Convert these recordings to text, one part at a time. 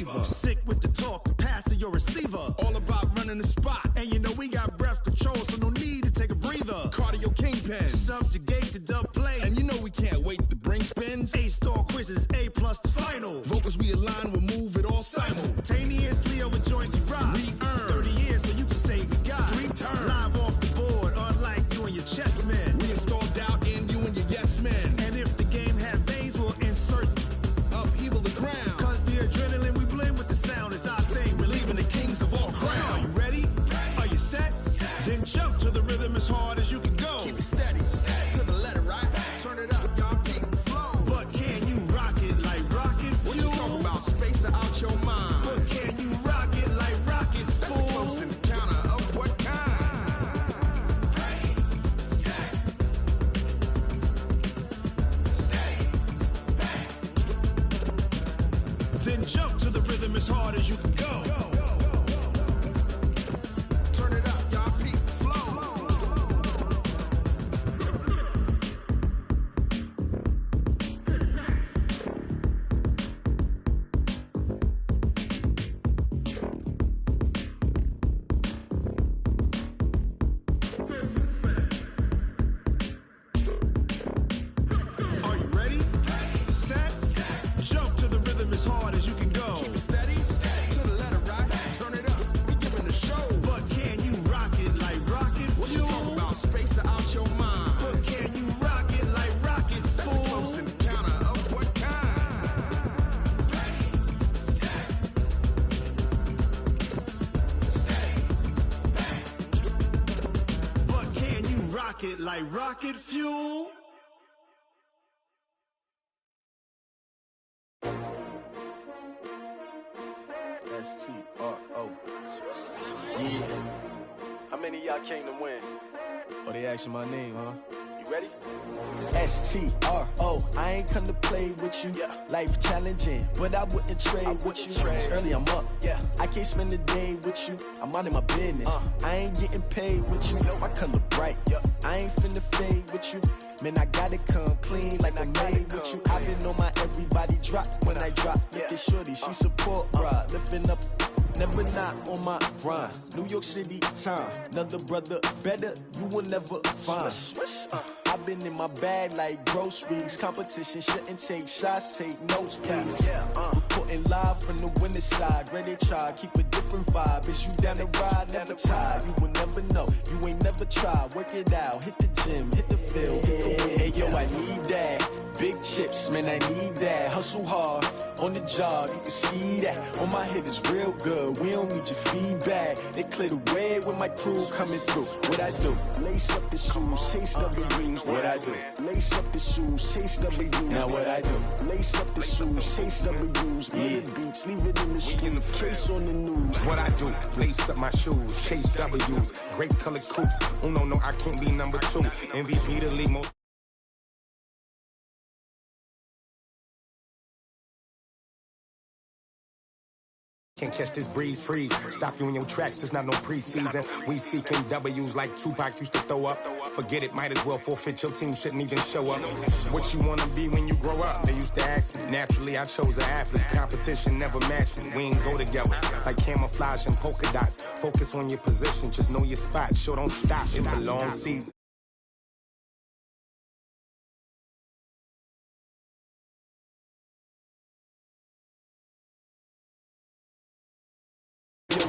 fever. Sick with the talk, the pass to your receiver. All about running the spot. And you know we got breath control, so no need to take a breather. Cardio kingpin. Subjugate the dub play. And you know we can't wait to bring spins. A-star quizzes, A+ the final. Vocals we align, we'll move it all simultaneously over joints we rock. We earn 30 years so you can say we got 3 turns. Live off the board, unlike you and your chess men. We install doubt in you and your yes men. And if the game had veins, we'll insert upheaval the ground. Cause the adrenaline we blend with the sound is our thing. Relieving the kings of all crowns. So are you ready? Are you set? Then jump to the rhythm as hard as you can go. Keep it steady, to the letter, right? Turn it up, y'all keep it flow. But can you rock it like rocket fuel? What you talking about? Space out your mind. But can you rock it like rockets, fool? That's a close encounter of what kind? Ready, set, stay back. Then jump to the rhythm as hard as you can go. Turn it up, y'all keep it flow. Are you ready? Set, jump to the rhythm as hard as you can go. Keep it steady, to the letter, right? Turn it up, we giving the show. But can you rock it like rocket fuel? What you talking about? Space out your mind. But can you rock it like rockets, fool? That's a close encounter of what kind? Ready, set, stay back. But can you rock it like rocket fuel? S-T-R-O. Yeah. How many of y'all came to win? Oh, they asking my name, huh? You ready? S-T-R-O. I ain't come to play with you. Yeah. Life challenging, but I wouldn't trade with you. It's early, I'm up. Yeah. I can't spend the day with you. I'm minding my business. I ain't getting paid with you. My color bright. Yeah. I ain't finna fade with you. Man, I gotta come clean like I'm made with you. I've been on my everybody drop when I drop. Look at shorty, she support ride. Lifting up, never not on my grind. New York City time, another brother better, you will never find. I've been in my bag like groceries. Competition shouldn't take shots, take notes, please. Reporting live from the winter side. Ready to try, keep a different vibe. Is you down the ride, never tired. You will never know, you ain't never tried. Work it out, hit the gym, hit the field. Hey yo, I need that. Big chips, man, I need that. Hustle hard, on the job, you can see that. On my head is real good, we don't need your feedback. They clear the way with my crew coming through. What I do? Lace up the shoes, chase W's. What I do? Lace up the shoes, chase W's. Now what I do? Lace up the shoes, chase W's. Yeah. Beats, leave it in the street, case on the news. What I do? Lace up my shoes, chase W's. Great colored coupes. Oh no, I can't be number 2. MVP to lead most. Can't catch this breeze, freeze. Stop you in your tracks, there's not no preseason. We seeking W's like Tupac used to throw up. Forget it, might as well forfeit, your team shouldn't even show up. What you wanna be when you grow up? They used to ask me. Naturally, I chose an athlete. Competition never matched me. We ain't go together. Like camouflage and polka dots. Focus on your position, just know your spot. Sure, don't stop, it's a long season.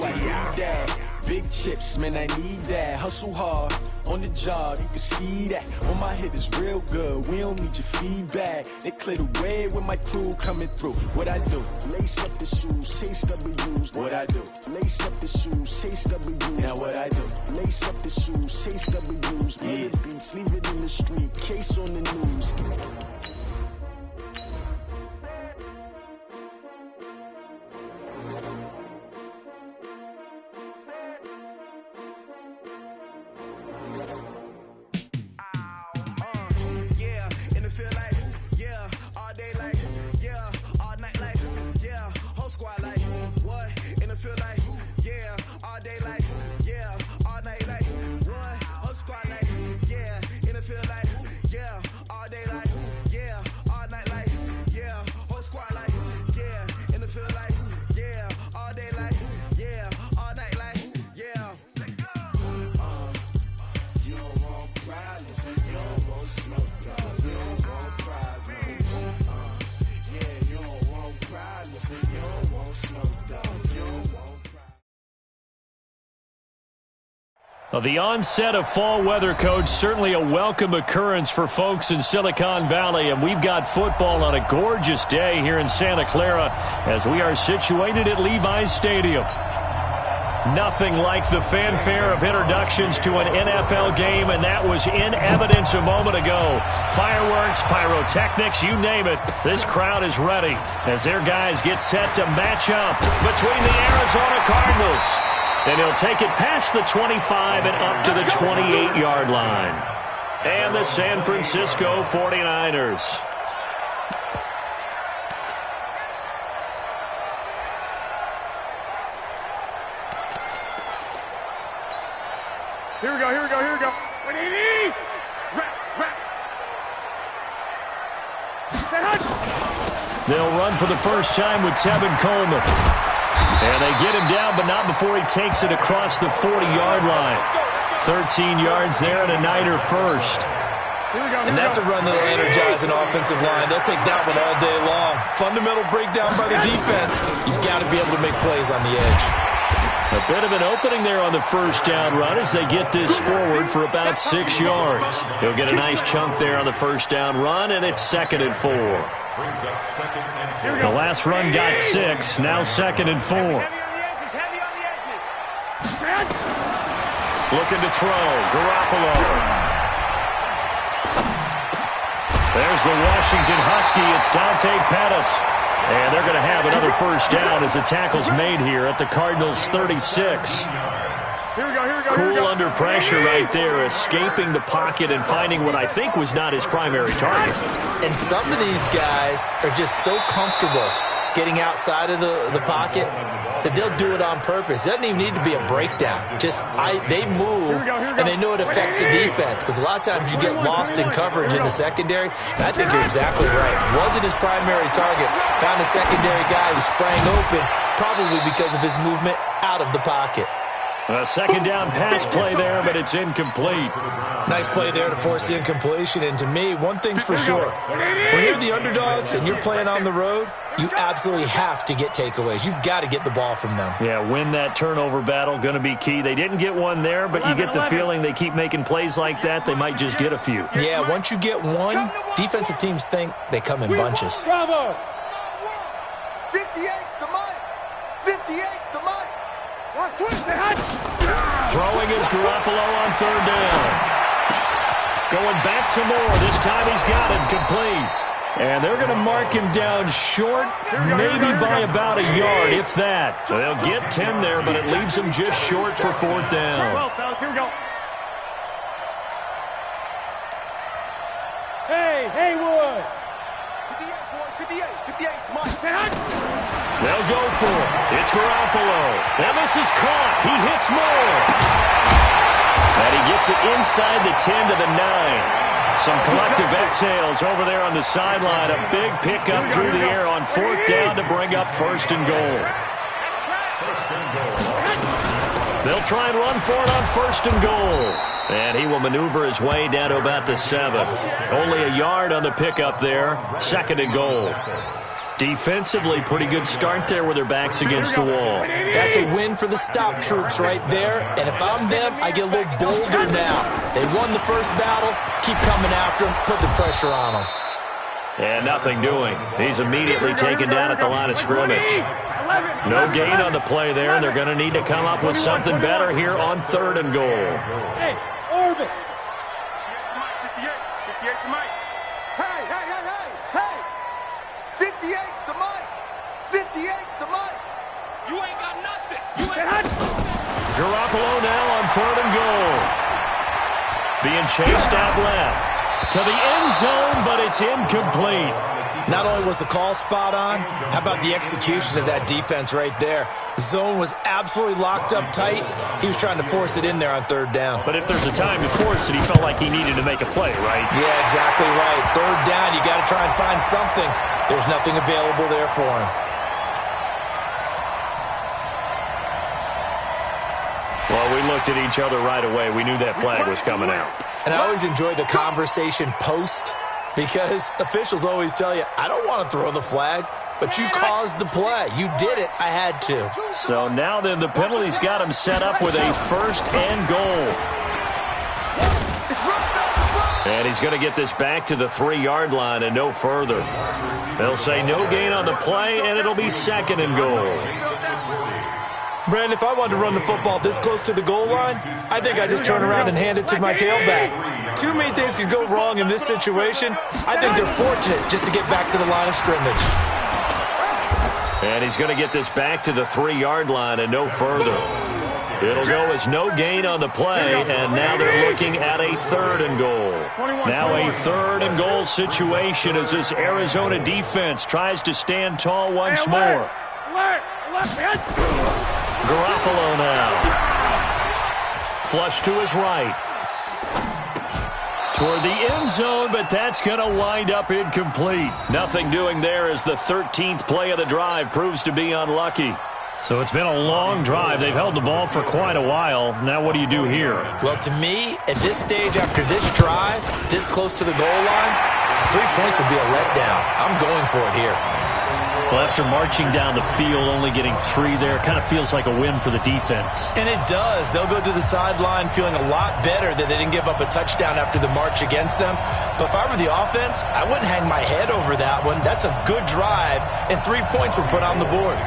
I need that. Big chips, man, I need that. Hustle hard, on the job, you can see that. On my head is real good, we don't need your feedback. They clear the way with my crew coming through. What I do? Lace up the shoes, chase W's. What I do? Lace up the shoes, chase W's. Now what I do? Lace up the shoes, chase W's. Yeah. Beats, leave it in the street, case on the news. Squad like, yeah, in the field like, yeah. Well, the onset of fall weather, Coach, certainly a welcome occurrence for folks in Silicon Valley, and we've got football on a gorgeous day here in Santa Clara as we are situated at Levi's Stadium. Nothing like the fanfare of introductions to an NFL game, and that was in evidence a moment ago. Fireworks, pyrotechnics, you name it, this crowd is ready as their guys get set to match up between the Arizona Cardinals. And he'll take it past the 25 and up to the 28-yard line. And the San Francisco 49ers. Here we go, here we go, here we go. They'll run for the first time with Tevin Coleman. And they get him down, but not before he takes it across the 40-yard line. 13 yards there and a Niner first. And that's a run that'll energize an offensive line. They'll take that one all day long. Fundamental breakdown by the defense. You've got to be able to make plays on the edge. A bit of an opening there on the first down run as they get this forward for about 6 yards. He'll get a nice chunk there on the first down run, and it's 2nd and 4. The last run got 6, now 2nd and 4. Looking to throw, Garoppolo. There's the Washington Husky, it's Dante Pettis. And they're going to have another first down as the tackle's made here at the Cardinals' 36. Cool under pressure right there, escaping the pocket and finding what I think was not his primary target. And some of these guys are just so comfortable getting outside of the pocket that they'll do it on purpose. It doesn't even need to be a breakdown. They move, and they know it affects the defense, because a lot of times you get lost in coverage in the secondary, and I think you're exactly right. Wasn't his primary target. Found a secondary guy who sprang open, probably because of his movement out of the pocket. A second down pass play there, but it's incomplete. Nice play there to force the incompletion. And to me, one thing's for sure. When you're the underdogs and you're playing on the road, you absolutely have to get takeaways. You've got to get the ball from them. Yeah, win that turnover battle, going to be key. They didn't get one there, but you get the feeling they keep making plays like that, they might just get a few. Yeah, once you get one, defensive teams think they come in bunches. 58's the money. 58's the money. Throwing is Garoppolo on 3rd down. Going back to Moore. This time he's got it complete. And they're going to mark him down short, maybe by about a yard, if that. They'll get 10 there, but it leaves them just short for 4th down. Well, fellas, here we go. Hey, Haywood. 58's mine. They'll go for it. It's Garoppolo. And this is caught. He hits Moore. And he gets it inside the 10 to the 9. Some collective exhales over there on the sideline. A big pickup through the air on 4th down to bring up 1st and goal. They'll try and run for it on 1st and goal. And he will maneuver his way down to about the 7. Only a yard on the pickup there. 2nd and goal. Defensively, pretty good start there with their backs against the wall. That's a win for the stop troops right there. And if I'm them, I get a little bolder now. They won the first battle. Keep coming after them. Put the pressure on them. And nothing doing. He's immediately taken down at the line of scrimmage. No gain on the play there, and they're going to need to come up with something better here on 3rd and goal. Hey, Orbit. 58's the money. Hey. 58's the money. 58's the money. You ain't got nothing. Garoppolo now on 3rd and goal. Being chased out left to the end zone, but it's incomplete. Not only was the call spot on, how about the execution of that defense right there? The zone was absolutely locked up tight. He was trying to force it in there on 3rd down. But if there's a time to force it, he felt like he needed to make a play, right? Yeah, exactly right. 3rd down, you got to try and find something. There's nothing available there for him. Well, we looked at each other right away. We knew that flag was coming out. And I always enjoy the conversation post, because officials always tell you, I don't want to throw the flag. but you caused the play. You did it. I had to. So now then, the penalty's got him set up with a 1st and goal. And he's going to get this back to the 3-yard line and no further. They'll say no gain on the play, and it'll be 2nd and goal. Brandon, if I wanted to run the football this close to the goal line, I think I'd just turn around and hand it to my tailback. Too many things could go wrong in this situation. I think they're fortunate just to get back to the line of scrimmage. And he's going to get this back to the 3-yard line and no further. It'll go as no gain on the play, and now they're looking at a 3rd and goal. Now a 3rd and goal situation as this Arizona defense tries to stand tall once more. Garoppolo now. Flush to his right. Toward the end zone, but that's going to wind up incomplete. Nothing doing there as the 13th play of the drive proves to be unlucky. So it's been a long drive. They've held the ball for quite a while. Now what do you do here? Well, to me, at this stage after this drive, this close to the goal line, 3 points would be a letdown. I'm going for it here. Well, after marching down the field, only getting 3 there, kind of feels like a win for the defense. And it does. They'll go to the sideline feeling a lot better that they didn't give up a touchdown after the march against them. But if I were the offense, I wouldn't hang my head over that one. That's a good drive, and 3 points were put on the board.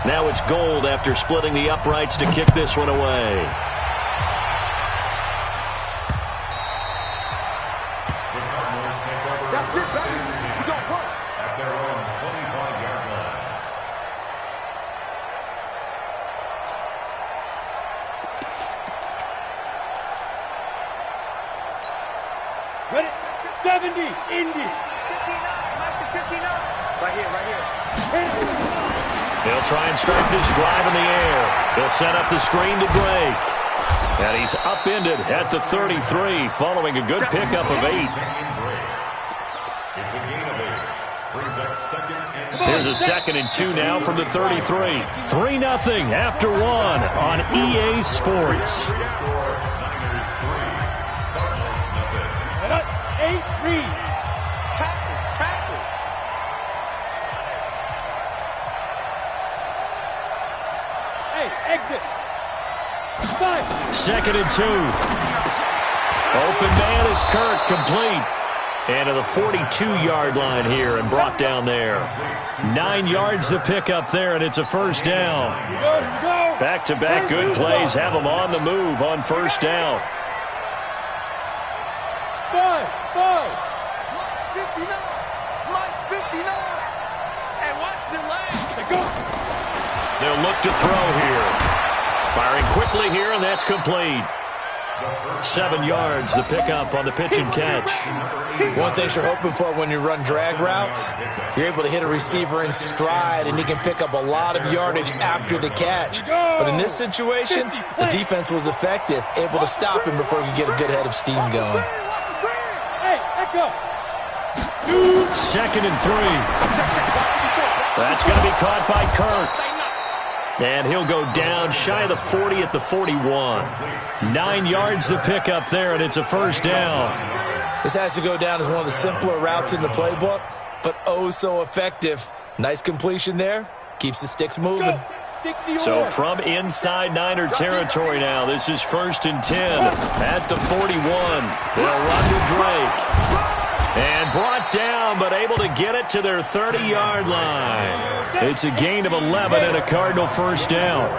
Now it's Gold after splitting the uprights to kick this one away. That's it, baby. We got work. At their own 25-yard line. Ready? 70, Indy. 59, 59. Right here. They'll try and start this drive in the air. They'll set up the screen to Drake. And he's upended at the 33 following a good pickup of 8. It's a gain of 8. Brings up 2nd and Here's a 2nd and 2 now from the 33. 3-0 after 1 on EA Sports. 8-3. Tackle. Hey, exit. 5. 2nd and 2. Open man is Kirk, complete. And to the 42-yard line here and brought down there. 9 yards to pick up there, and it's a 1st down. Back-to-back good plays have them on the move on 1st down. 5. 59. Mike's 59. Hey, watch the legs. Go. They'll look to throw here. Firing quickly here, and that's complete. 7 yards to pick up on the pitch and catch. One thing you're hoping for when you run drag routes, you're able to hit a receiver in stride, and he can pick up a lot of yardage after the catch. But in this situation, the defense was effective, able to stop him before he could get a good head of steam going. Hey, echo. 2nd and 3. That's going to be caught by Kirk. And he'll go down shy of the 40 at the 41. 9 yards to pick up there, and it's a 1st down. This has to go down as one of the simpler routes in the playbook, but oh so effective. Nice completion there. Keeps the sticks moving. So from inside Niner territory now, this is 1st and 10 at the 41. They'll run to Drake. And brought down, but able to get it to their 30-yard line. It's a gain of 11 and a Cardinal 1st down.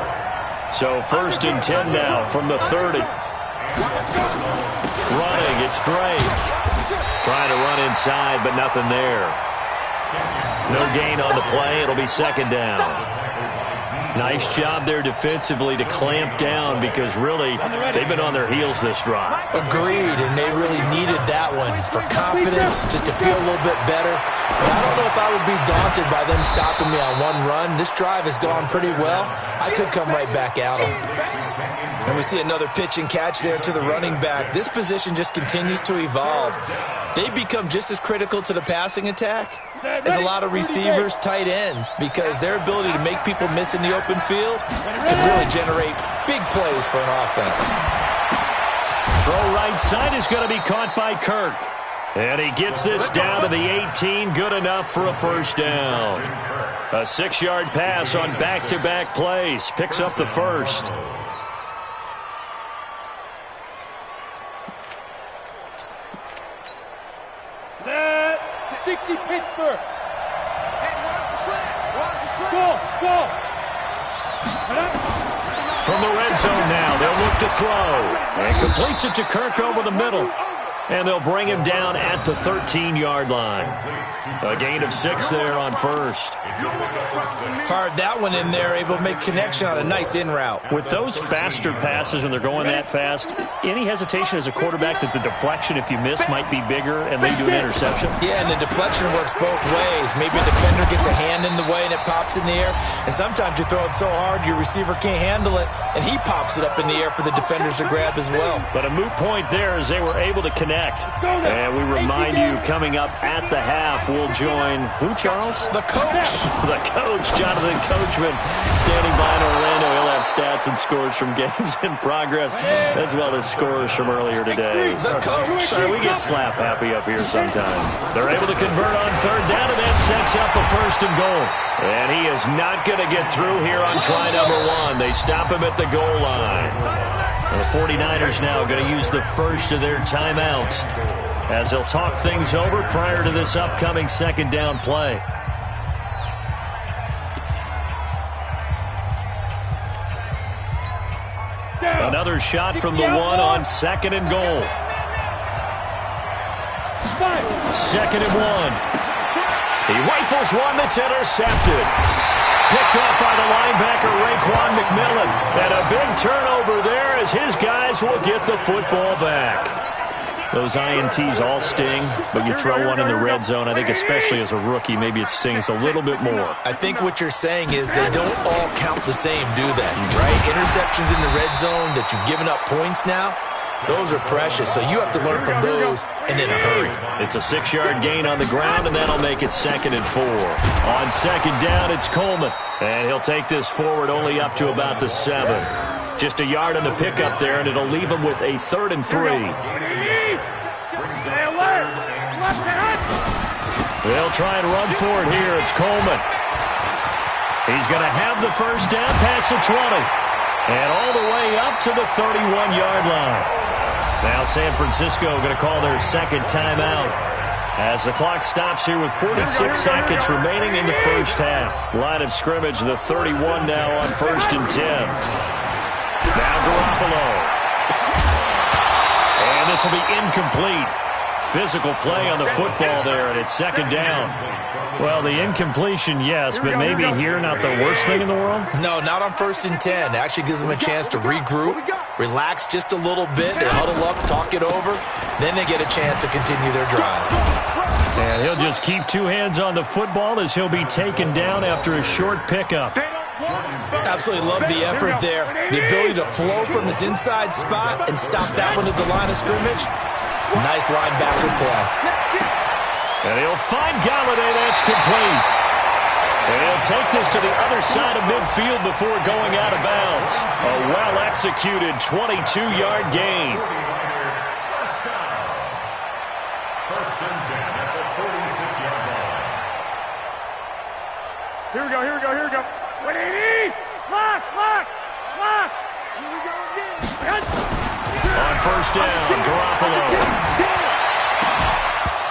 So 1st and 10 now from the 30. Running, it's Drake. Trying to run inside, but nothing there. No gain on the play. It'll be 2nd down. Nice job there defensively to clamp down because really they've been on their heels this drive. Agreed, and they really needed that one for confidence, just to feel a little bit better. But I don't know if I would be daunted by them stopping me on one run. This drive has gone pretty well. I could come right back at them. And we see another pitch and catch there to the running back. This position just continues to evolve. They become just as critical to the passing attack as a lot of receivers, tight ends, because their ability to make people miss in the open field can really generate big plays for an offense. Throw right side is going to be caught by Kirk. And he gets this down to the 18, good enough for a first down. A 6-yard pass on back-to-back plays, picks up the first. Set. 60 Pittsburgh. Hey, watch the slant. Watch the slant. Go. From the red zone now, they'll look to throw. And completes it to Kirk over the middle. And they'll bring him down at the 13-yard line. A gain of 6 there on first. Fired that one in there, able to make connection on a nice in route. With those faster passes and they're going that fast, any hesitation as a quarterback that the deflection, if you miss, might be bigger and lead to an interception? Yeah, and the deflection works both ways. Maybe a defender gets a hand in the way and it pops in the air. And sometimes you throw it so hard your receiver can't handle it, and he pops it up in the air for the defenders to grab as well. But a moot point there as they were able to connect. And we remind you, coming up at the half, we'll join who, Charles? The coach. The coach, Jonathan Coachman, standing by in Orlando. He'll have stats and scores from games in progress, as well as scores from earlier today. The coach. Sorry, we get slap happy up here sometimes. They're able to convert on third down, and that sets up a first and goal. And he is not going to get through here on try number 1. They stop him at the goal line. And the 49ers now going to use the first of their timeouts as they'll talk things over prior to this upcoming second down play. Another shot from the 1 on second and goal. Second and 1. He rifles one that's intercepted. Picked up by the linebacker, Raekwon McMillan. And a big turnover there as his guys will get the football back. Those INTs all sting, but you throw one in the red zone, I think especially as a rookie, maybe it stings a little bit more. I think what you're saying is they don't all count the same, do they? Right? Interceptions in the red zone that you've given up points now, those are precious, so you have to learn from those and in a hurry. It's a 6-yard gain on the ground, and that'll make it 2nd and 4. On second down, it's Coleman, and he'll take this forward only up to about the 7. Just a yard on the pickup there, and it'll leave him with a 3rd and 3. They'll try and run for it here. It's Coleman. He's going to have the first down past the 20. And all the way up to the 31-yard line. Now San Francisco going to call their second timeout as the clock stops here with 46 seconds remaining in the first half. Line of scrimmage, the 31 now on 1st and 10. Now Garoppolo. And this will be incomplete. Physical play on the football there, and it's 2nd down. Well, the incompletion, yes, but maybe here not the worst thing in the world? No, not on 1st and 10. It actually gives them a chance to regroup, relax just a little bit. They huddle up, talk it over. Then they get a chance to continue their drive. And he'll just keep 2 hands on the football as he'll be taken down after a short pickup. Absolutely love the effort there. The ability to flow from his inside spot and stop that one at the line of scrimmage. Nice linebacker play. And he'll find Galladay. That's complete. And he'll take this to the other side of midfield before going out of bounds. A well-executed 22-yard gain. First and 10 at the 46-yard line. Here we go. 180! Lock! Here we go again. On first down, Garoppolo.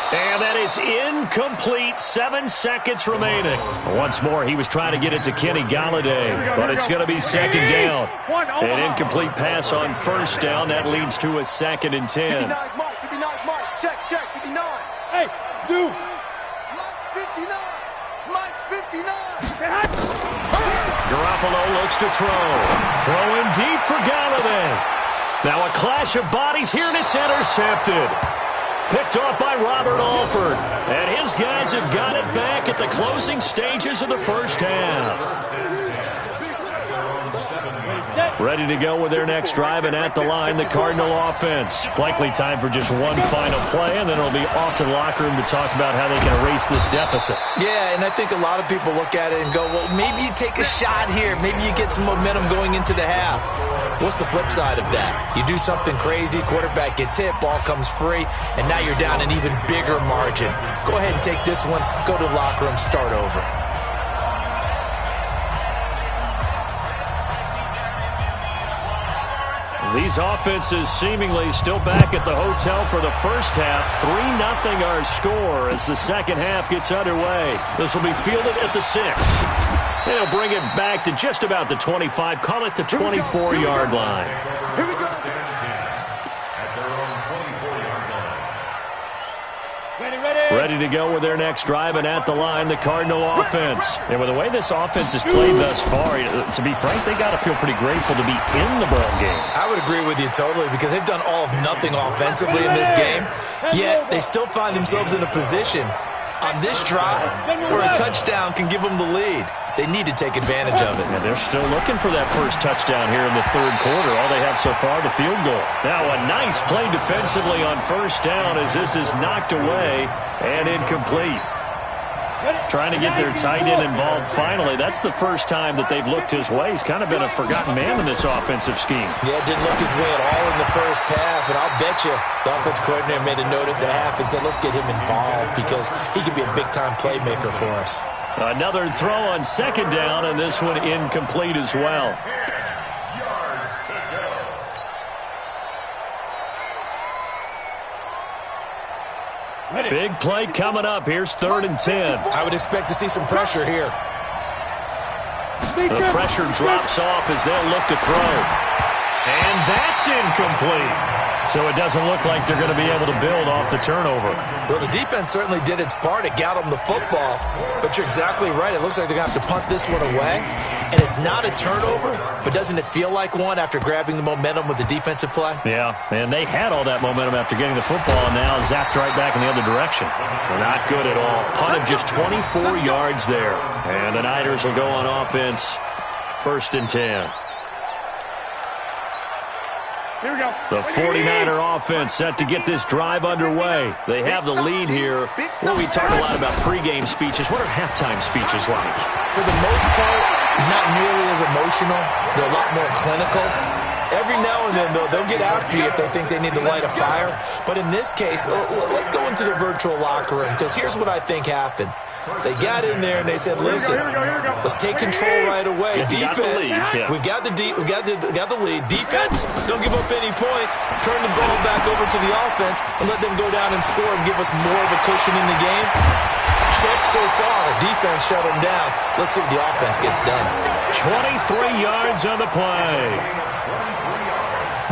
And that is incomplete. 7 seconds remaining. Once more, he was trying to get it to Kenny Galladay, but it's going to be 2nd down. An incomplete pass on 1st down. That leads to a 2nd and 10. 59 mark. Check, 59. Hey, Stu. Mike's 59. Mike's 59. Garoppolo looks to throw. Throwing deep for Galladay. Now a clash of bodies here, and it's intercepted. Picked off by Robert Alford. And his guys have got it back at the closing stages of the first half. Ready to go with their next drive, and at the line, the Cardinal offense. Likely time for just one final play, and then it'll be off to the locker room to talk about how they can erase this deficit. Yeah, and I think a lot of people look at it and go, well, maybe you take a shot here. Maybe you get some momentum going into the half. What's the flip side of that? You do something crazy, quarterback gets hit, ball comes free, and now you're down an even bigger margin. Go ahead and take this one, go to the locker room, start over. These offenses seemingly still back at the hotel for the first half. 3-0 our score as the second half gets underway. This will be fielded at the 6. They'll bring it back to just about the 25. Call it the 24-yard line. Here we go. At their own 24-yard line. Ready to go with their next drive, and at the line, the Cardinal offense. And with the way this offense has played thus far, to be frank, they got to feel pretty grateful to be in the ball game. I would agree with you totally because they've done all of nothing offensively in this game, yet they still find themselves in a position on this drive where a touchdown can give them the lead. They need to take advantage of it. And they're still looking for that first touchdown here in the third quarter. All they have so far, the field goal. Now a nice play defensively on first down as this is knocked away and incomplete. Trying to get their tight end involved finally. That's the first time that they've looked his way. He's kind of been a forgotten man in this offensive scheme. Yeah, didn't look his way at all in the first half, and I'll bet you the offense coordinator made a note at the half and said, let's get him involved because he could be a big-time playmaker for us. Another throw on second down, and this one incomplete as well. Big play coming up. Here's 3rd and 10. I would expect to see some pressure here. The pressure drops off as they'll look to throw. And that's incomplete. So it doesn't look like they're going to be able to build off the turnover. Well, the defense certainly did its part. It got them the football. But you're exactly right. It looks like they're going to have to punt this one away. And it's not a turnover, but doesn't it feel like one after grabbing the momentum with the defensive play? Yeah, and they had all that momentum after getting the football, and now zapped right back in the other direction. They're not good at all. Punted just 24 yards there. And the Niners will go on offense. 1st and 10. Here we go. The 49er offense set to get this drive underway. They have the lead here. Well, we talk a lot about pregame speeches. What are halftime speeches like? For the most part, not nearly as emotional. They're a lot more clinical. Every now and then, they'll get after you if they think they need to light a fire. But in this case, let's go into the virtual locker room because here's what I think happened. They got in there and they said, listen, let's take control right away. Defense, we've got the lead. Defense, don't give up any points. Turn the ball back over to the offense and let them go down and score and give us more of a cushion in the game. Check so far. Defense shut them down. Let's see what the offense gets done. 23 yards on the play.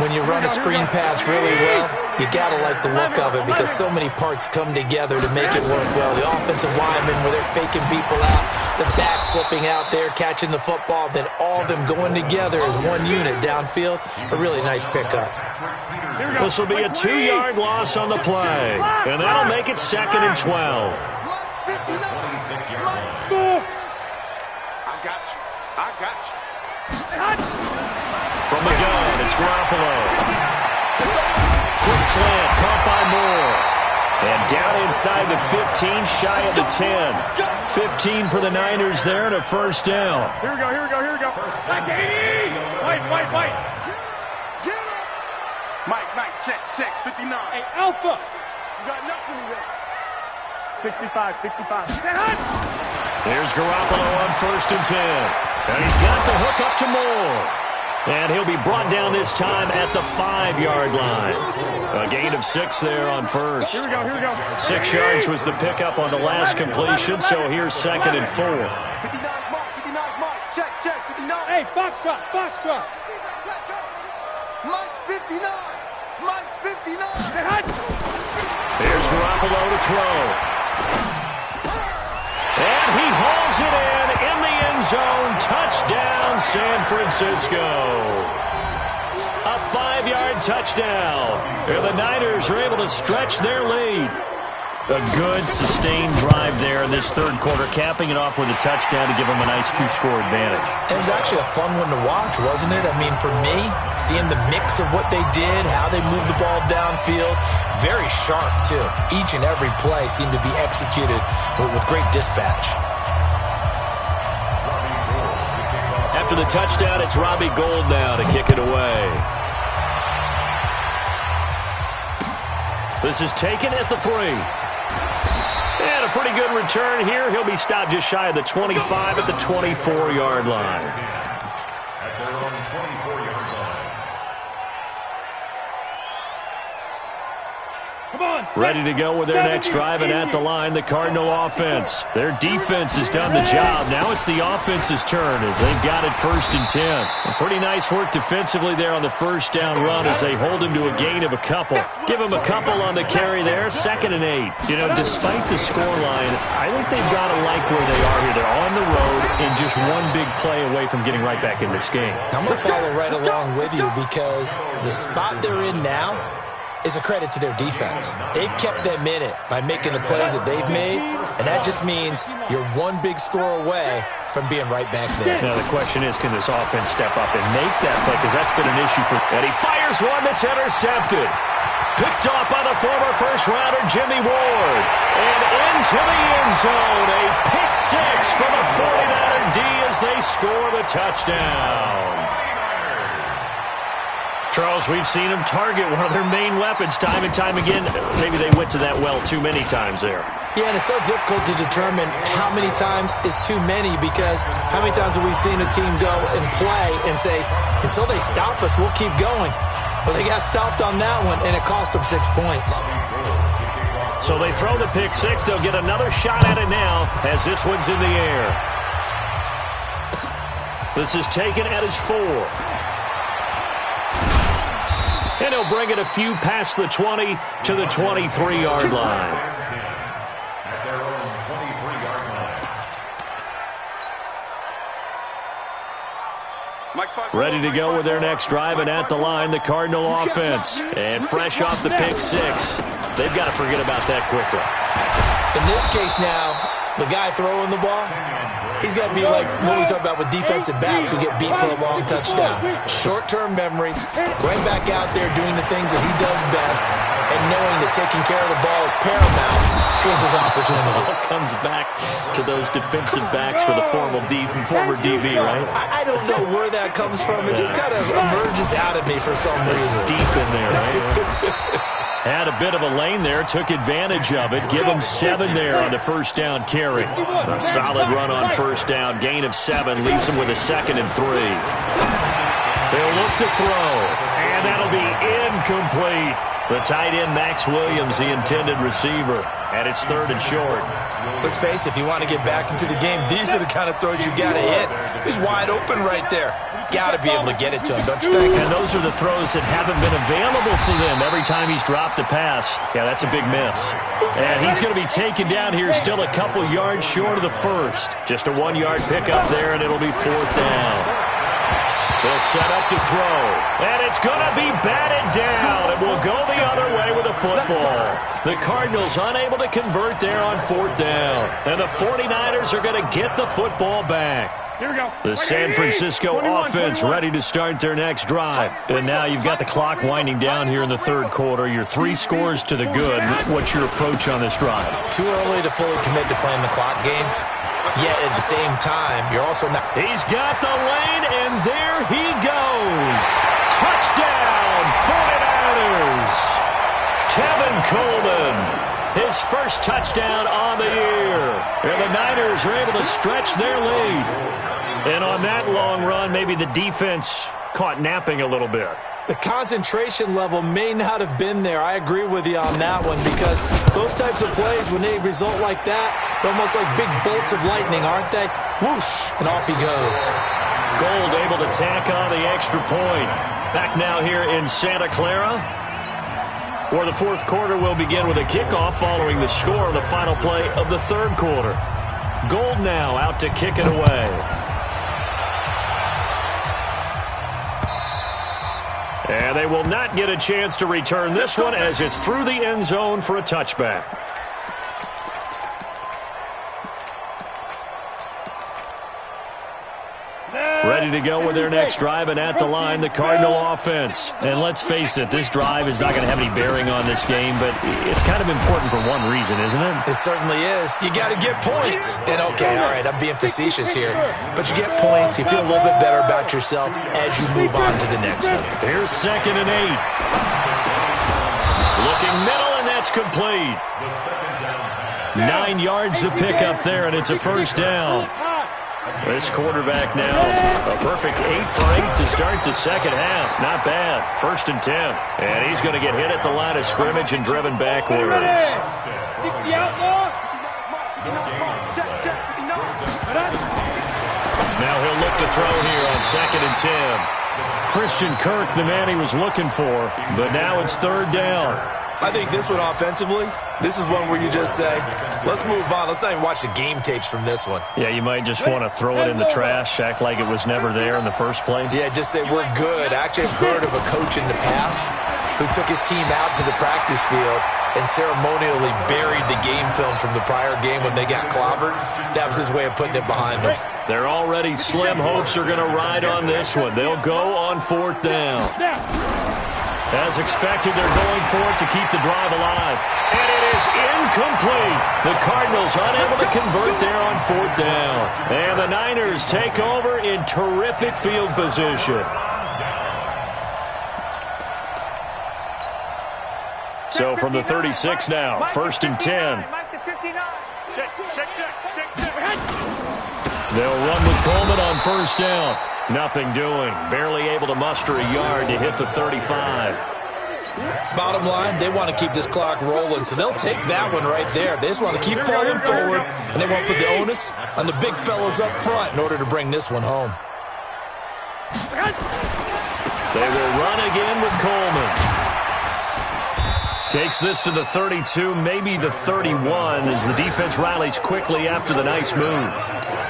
When you run a screen pass really well, you got to like the look of it because so many parts come together to make it work well. The offensive linemen, where they're faking people out, the back slipping out there, catching the football, then all of them going together as one unit downfield. A really nice pickup. This will be a 2-yard loss on the play, and that'll make it 2nd and 12. I got you. From the gun, it's Garoppolo. Quick slant, caught by Moore. And down inside the 15, shy of the 10. 15 for the Niners there and a first down. Here we go. Mike, Mike, check, 59. Hey, Alpha. You got nothing to do. 65. There's Garoppolo on 1st and 10. And he's got the hook up to Moore. And he'll be brought down this time at the 5-yard line. A gain of 6 there on first. Here we go. 6 yards was the pickup on the last completion, so here's 2nd and 4. 59 Mike, check, 59. Hey, Foxtrot. Mike's 59. Here's Garoppolo to throw. And he hauls it in the end zone. Touchdown, San Francisco. A 5-yard touchdown. And the Niners are able to stretch their lead. A good, sustained drive there in this third quarter, capping it off with a touchdown to give them a nice 2-score advantage. It was actually a fun one to watch, wasn't it? I mean, for me, seeing the mix of what they did, how they moved the ball downfield, very sharp, too. Each and every play seemed to be executed with great dispatch. After the touchdown, it's Robbie Gould now to kick it away. This is taken at the 3. And a pretty good return here. He'll be stopped just shy of the 25 at the 24-yard line. At their own 24-yard line. Come on, Ready to go with their next drive, and at the line, the Cardinal offense. Their defense has done the job. Now it's the offense's turn as they've got it 1st and 10. And pretty nice work defensively there on the first down run as they hold him to a gain of a couple. Give him a couple on the carry there, 2nd and 8. You know, despite the scoreline, I think they've got to like where they are here. They're on the road and just one big play away from getting right back in this game. I'm going to follow right along with you because the spot they're in now is a credit to their defense. They've kept them in it by making the plays that they've made, and that just means you're one big score away from being right back there. Now the question is, can this offense step up and make that play? Because that's been an issue for... And he fires one that's intercepted. Picked off by the former first-rounder Jimmy Ward. And into the end zone. A pick 6 for the 49er D as they score the touchdown. Charles, we've seen them target one of their main weapons time and time again. Maybe they went to that well too many times there. Yeah, and it's so difficult to determine how many times is too many because how many times have we seen a team go and play and say, until they stop us, we'll keep going. Well, they got stopped on that one, and it cost them 6 points. So they throw the pick 6. They'll get another shot at it now as this one's in the air. This is taken at his 4. And he'll bring it a few past the 20 to the 23-yard line. At their own 23-yard line. Ready to go with their next drive, and at the line, the Cardinal offense. And fresh off the pick 6, they've got to forget about that quickly. In this case now, the guy throwing the ball, he's got to be like what we talk about with defensive backs who get beat for a long touchdown. Short-term memory, right back out there doing the things that he does best, and knowing that taking care of the ball is paramount. Here's his opportunity. It all comes back to those defensive backs for the former DB, right? I don't know where that comes from. It just kind of emerges out of me for some reason. It's deep in there, right? Had a bit of a lane there, took advantage of it. Give him 7 there on the first down carry. A solid run on first down, gain of 7, leaves him with a 2nd and 3. They'll look to throw, and that'll be incomplete. The tight end, Max Williams, the intended receiver, and it's 3rd and short. Let's face it, if you want to get back into the game, these are the kind of throws you got to hit. He's wide open right there. Got to be able to get it to him, don't you think? And those are the throws that haven't been available to them every time he's dropped a pass. Yeah, that's a big miss. And he's going to be taken down here, still a couple yards short of the first. Just a 1-yard pickup there, and it'll be 4th down. They'll set up to throw, and it's going to be batted down, and we'll go the other way with a football. The Cardinals unable to convert there on 4th down, and the 49ers are going to get the football back. Here we go. The San Francisco offense ready to start their next drive. And now you've got the clock winding down here in the third quarter. You're 3 scores to the good. What's your approach on this drive? Too early to fully commit to playing the clock game. Yet at the same time, you're also not... He's got the lane, and there he goes. Touchdown, 49ers. Tevin Coleman, his first touchdown on the year. And the Niners are able to stretch their lead. And on that long run, maybe the defense caught napping a little bit. The concentration level may not have been there. I agree with you on that one because those types of plays, when they result like that, they're almost like big bolts of lightning, aren't they? Whoosh, and off he goes. Gould able to tack on the extra point. Back now here in Santa Clara, where the fourth quarter will begin with a kickoff following the score on the final play of the third quarter. Gould now out to kick it away. And they will not get a chance to return this one as it's through the end zone for a touchback. Ready to go with their next drive, and at the line, the Cardinal offense. And let's face it, this drive is not going to have any bearing on this game, but it's kind of important for one reason, isn't it? It certainly is. You got to get points. And okay, all right, I'm being facetious here, but you get points, you feel a little bit better about yourself as you move on to the next one. Here's 2nd and 8. Looking middle, and that's complete. 9 yards to pick up there, and it's a first down. This quarterback now, a perfect 8 for 8 to start the second half. Not bad. 1st and 10. And he's going to get hit at the line of scrimmage and driven backwards. 60 outlaw. Now he'll look to throw here on 2nd and 10. Christian Kirk, the man he was looking for, but now it's 3rd down. I think this one offensively, this is one where you just say, let's move on. Let's not even watch the game tapes from this one. Yeah, you might just want to throw it in the trash, act like it was never there in the first place. Yeah, just say we're good. I actually have heard of a coach in the past who took his team out to the practice field and ceremonially buried the game films from the prior game when they got clobbered. That was his way of putting it behind them. They're already slim hopes are going to ride on this one. They'll go on 4th down. As expected, they're going for it to keep the drive alive. And it is incomplete. The Cardinals unable to convert there on 4th down. And the Niners take over in terrific field position. So from the 36 now, 1st and 10. They'll run with Coleman on 1st down. Nothing doing. Barely able to muster a yard to hit the 35. Bottom line, they want to keep this clock rolling, so they'll take that one right there. They just want to keep falling forward, and they won't put the onus on the big fellas up front in order to bring this one home. They will run again with Coleman. Takes this to the 32, maybe the 31, as the defense rallies quickly after the nice move.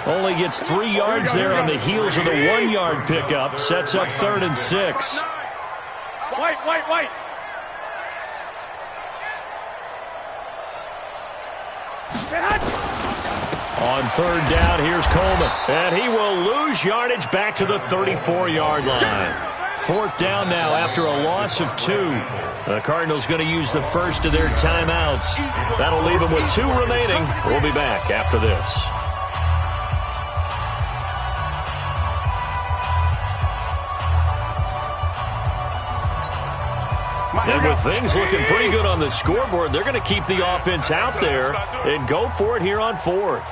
Only gets 3 yards there on the heels of the 1-yard pickup. Sets up 3rd and 6. White. On 3rd down, here's Coleman. And he will lose yardage back to the 34-yard line. 4th down now after a loss of 2. The Cardinals going to use the first of their timeouts. That'll leave them with 2 remaining. We'll be back after this. And with things looking pretty good on the scoreboard, they're going to keep the offense out there and go for it here on 4th.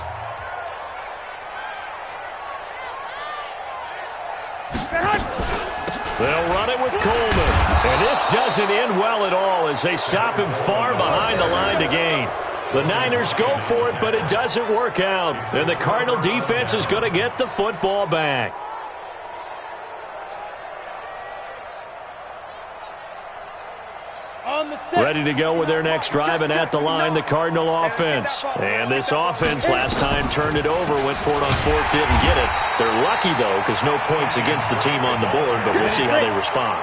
They'll run it with Coleman. And this doesn't end well at all as they stop him far behind the line to gain. The Niners go for it, but it doesn't work out. And the Cardinal defense is going to get the football back. Ready to go with their next drive, and at the line, the Cardinal offense. And this offense last time turned it over, went for it on 4th, didn't get it. They're lucky, though, because no points against the team on the board, but we'll see how they respond.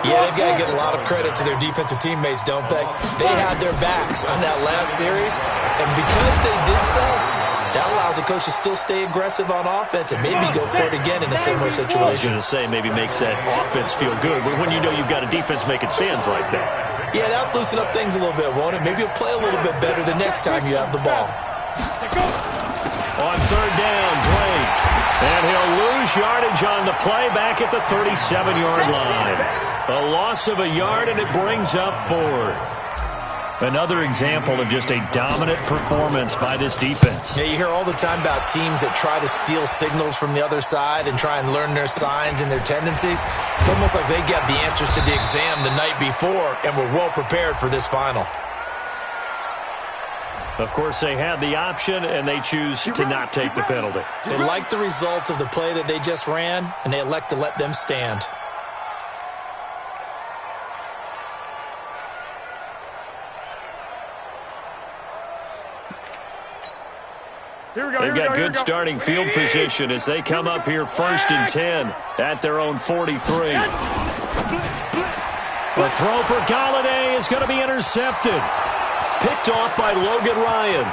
Yeah, they've got to get a lot of credit to their defensive teammates, don't they? They had their backs on that last series, and because they did so, that allows the coach to still stay aggressive on offense and maybe go for it again in a similar situation. I was going to say, maybe makes that offense feel good, but when you know you've got a defense making stands like that. Yeah, that'll loosen up things a little bit, won't it? Maybe you'll play a little bit better the next time you have the ball. On 3rd down, Drake. And he'll lose yardage on the play back at the 37-yard line. A loss of a yard, and it brings up 4th. Another example of just a dominant performance by this defense. Yeah, you hear all the time about teams that try to steal signals from the other side and try and learn their signs and their tendencies. It's almost like they got the answers to the exam the night before and were well prepared for this final. Of course, they had the option, and they choose to not take the penalty. They like the results of the play that they just ran, and they elect to let them stand. They've got good starting field position as they come up here 1st and 10 at their own 43. The throw for Galladay is going to be intercepted. Picked off by Logan Ryan.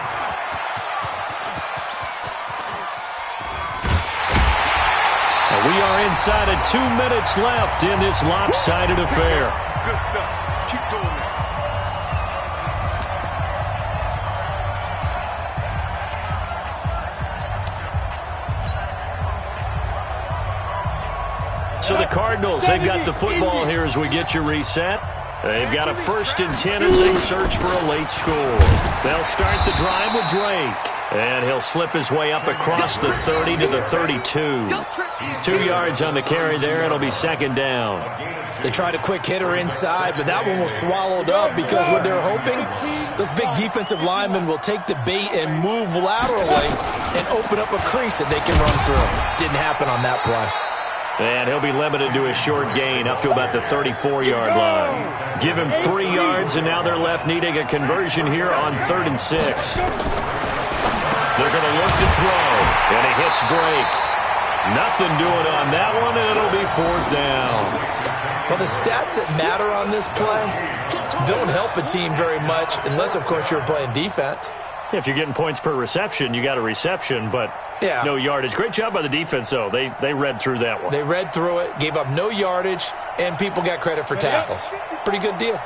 A We are inside of 2 minutes left in this lopsided affair. Good stuff. Keep doing that. So the Cardinals, they've got the football here as we get you reset. They've got a 1st and 10 as they search for a late score. They'll start the drive with Drake. And he'll slip his way up across the 30 to the 32. 2 yards on the carry there. It'll be 2nd down. They tried a quick hitter inside, but that one was swallowed up because what they're hoping, those big defensive linemen will take the bait and move laterally and open up a crease that they can run through. Didn't happen on that play. And he'll be limited to a short gain up to about the 34-yard line. Give him 3 yards, and now they're left needing a conversion here on 3rd and 6. They're going to look to throw, and he hits Drake. Nothing doing on that one, and it'll be 4th down. Well, the stats that matter on this play don't help a team very much unless, of course, you're playing defense. If you're getting points per reception, you got a reception, but no yardage. Great job by the defense, though. They read through that one. They read through it, gave up no yardage, and people got credit for tackles. Pretty good deal.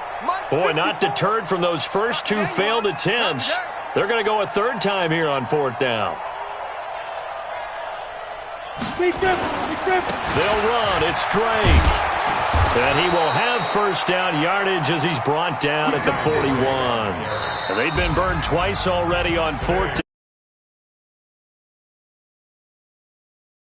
Boy, not deterred from those first 2 failed attempts. They're going to go a 3rd time here on 4th down. They'll run. It's Drake. And he will have 1st down yardage as he's brought down at the 41. They've been burned twice already on 4th